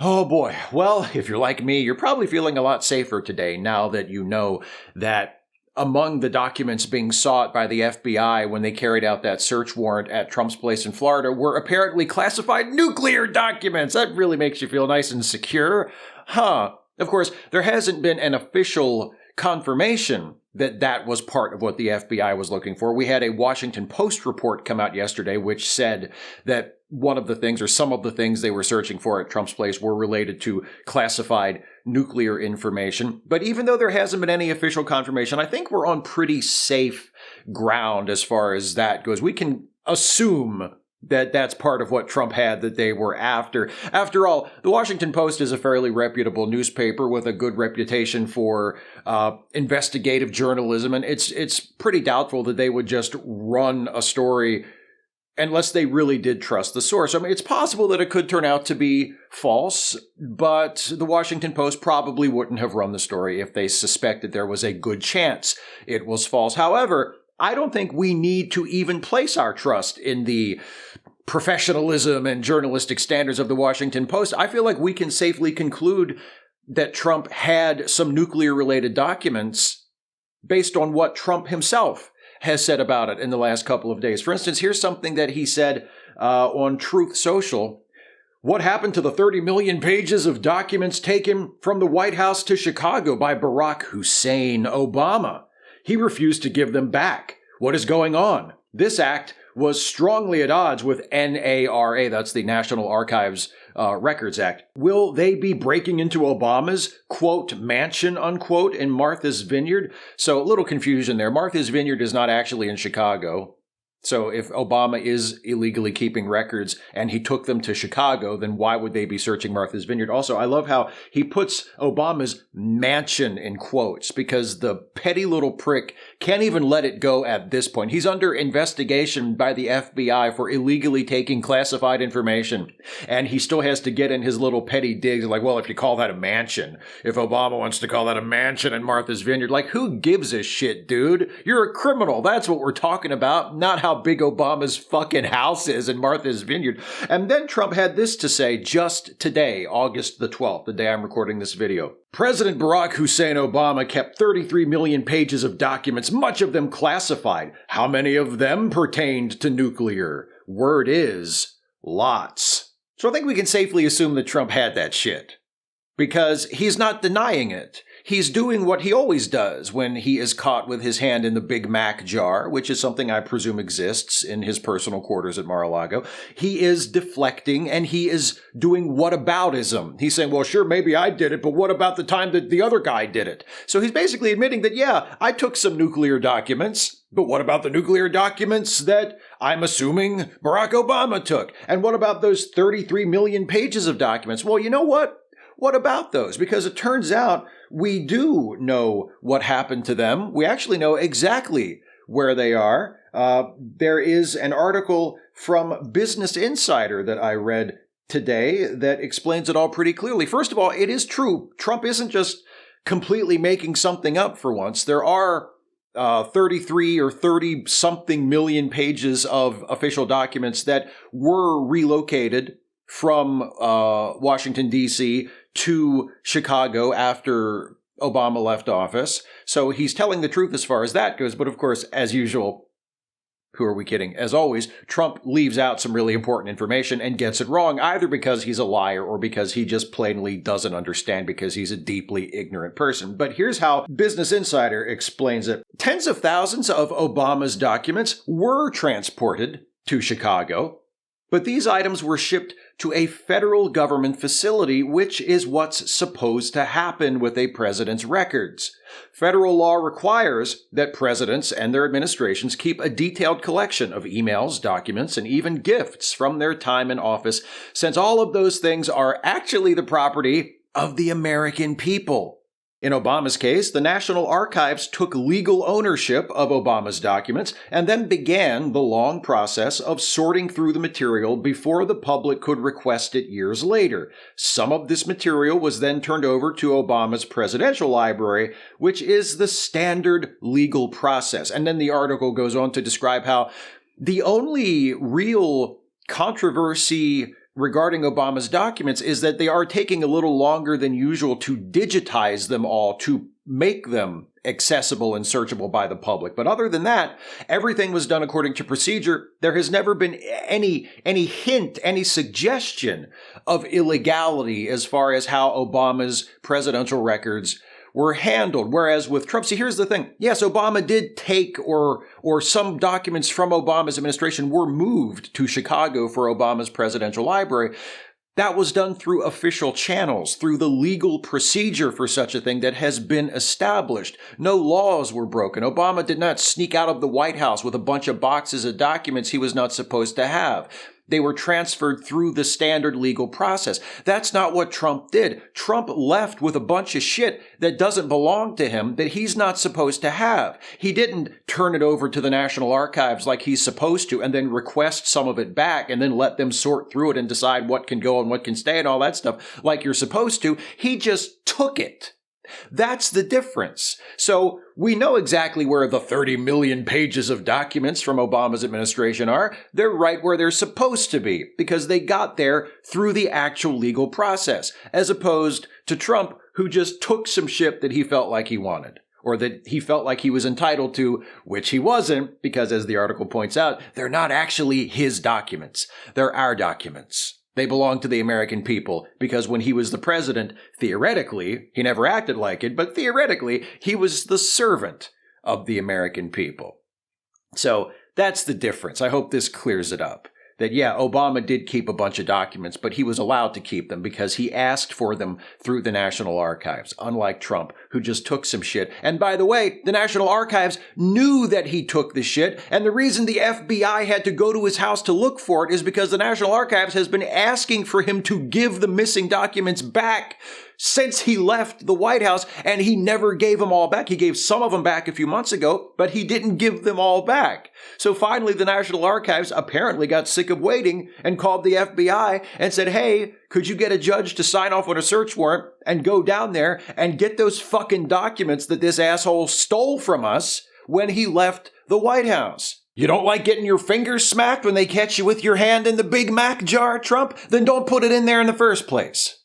Oh boy. Well, if you're like me, you're probably feeling a lot safer today now that you know that among the documents being sought by the FBI when they carried out that search warrant at Trump's place in Florida were apparently classified nuclear documents. That really makes you feel nice and secure. Of course, there hasn't been an official confirmation that that was part of what the FBI was looking for. We had a Washington Post report come out yesterday which said that one of the things or some of the things they were searching for at Trump's place were related to classified nuclear information. But even though there hasn't been any official confirmation, I think we're on pretty safe ground as far as that goes. We can assume that that's part of what Trump had that they were after. After all, the Washington Post is a fairly reputable newspaper with a good reputation for investigative journalism, and it's pretty doubtful that they would just run a story unless they really did trust the source. I mean, it's possible that it could turn out to be false, but the Washington Post probably wouldn't have run the story if they suspected there was a good chance it was false. However, I don't think we need to even place our trust in the professionalism and journalistic standards of the Washington Post. I feel like we can safely conclude that Trump had some nuclear-related documents based on what Trump himself has said about it in the last couple of days. For instance, here's something that he said on Truth Social. What happened to the 30 million pages of documents taken from the White House to Chicago by Barack Hussein Obama? He refused to give them back. What is going on? This act was strongly at odds with NARA, that's the National Archives Records Act. Will they be breaking into Obama's, quote, mansion, unquote, in Martha's Vineyard? So a little confusion there. Martha's Vineyard is not actually in Chicago. So if Obama is illegally keeping records and he took them to Chicago, then why would they be searching Martha's Vineyard? Also, I love how he puts Obama's mansion in quotes because the petty little prick can't even let it go at this point. He's under investigation by the FBI for illegally taking classified information. And he still has to get in his little petty digs like, well, if you call that a mansion, if Obama wants to call that a mansion in Martha's Vineyard, like who gives a shit, dude? You're a criminal. That's what we're talking about, not how big Obama's fucking house is in Martha's Vineyard. And then Trump had this to say just today, August the 12th, the day I'm recording this video. President Barack Hussein Obama kept 33 million pages of documents, much of them classified. How many of them pertained to nuclear? Word is, lots. So I think we can safely assume that Trump had that shit. Because he's not denying it. He's doing what he always does when he is caught with his hand in the Big Mac jar, which is something I presume exists in his personal quarters at Mar-a-Lago. He is deflecting and he is doing whataboutism. He's saying, well, sure, maybe I did it, but what about the time that the other guy did it? So he's basically admitting that, yeah, I took some nuclear documents, but what about the nuclear documents that I'm assuming Barack Obama took? And what about those 33 million pages of documents? Well, you know what? What about those? Because it turns out we do know what happened to them. We actually know exactly where they are. There is an article from Business Insider that I read today that explains it all pretty clearly. First of all, it is true. Trump isn't just completely making something up for once. There are 33 or 30 something million pages of official documents that were relocated from Washington, D.C. to Chicago after Obama left office. So he's telling the truth as far as that goes. But of course, as usual, who are we kidding? As always, Trump leaves out some really important information and gets it wrong, either because he's a liar or because he just plainly doesn't understand because he's a deeply ignorant person. But here's how Business Insider explains it. Tens of thousands of Obama's documents were transported to Chicago, but these items were shipped to a federal government facility, which is what's supposed to happen with a president's records. Federal law requires that presidents and their administrations keep a detailed collection of emails, documents, and even gifts from their time in office, since all of those things are actually the property of the American people. In Obama's case, the National Archives took legal ownership of Obama's documents and then began the long process of sorting through the material before the public could request it years later. Some of this material was then turned over to Obama's presidential library, which is the standard legal process. And then the article goes on to describe how the only real controversy regarding Obama's documents is that they are taking a little longer than usual to digitize them all, to make them accessible and searchable by the public. But other than that, everything was done according to procedure. There has never been any hint, any suggestion of illegality as far as how Obama's presidential records were handled. Whereas with Trump, see, here's the thing. Yes, Obama did take or some documents from Obama's administration were moved to Chicago for Obama's presidential library. That was done through official channels, through the legal procedure for such a thing that has been established. No laws were broken. Obama did not sneak out of the White House with a bunch of boxes of documents he was not supposed to have. They were transferred through the standard legal process. That's not what Trump did. Trump left with a bunch of shit that doesn't belong to him, that he's not supposed to have. He didn't turn it over to the National Archives like he's supposed to and then request some of it back and then let them sort through it and decide what can go and what can stay and all that stuff like you're supposed to. He just took it. That's the difference. So we know exactly where the 30 million pages of documents from Obama's administration are. They're right where they're supposed to be because they got there through the actual legal process, as opposed to Trump, who just took some shit that he felt like he wanted or that he felt like he was entitled to, which he wasn't, because as the article points out, they're not actually his documents. They're our documents. They belong to the American people because when he was the president, theoretically, he never acted like it, but theoretically, he was the servant of the American people. So that's the difference. I hope this clears it up. That, yeah, Obama did keep a bunch of documents, but he was allowed to keep them because he asked for them through the National Archives, unlike Trump, who just took some shit. And by the way, the National Archives knew that he took the shit, and the reason the FBI had to go to his house to look for it is because the National Archives has been asking for him to give the missing documents back since he left the White House, and he never gave them all back. He gave some of them back a few months ago, but he didn't give them all back. So finally, the National Archives apparently got sick of waiting and called the FBI and said, hey, could you get a judge to sign off on a search warrant and go down there and get those fucking documents that this asshole stole from us when he left the White House? You don't like getting your fingers smacked when they catch you with your hand in the Big Mac jar, Trump? Then don't put it in there in the first place.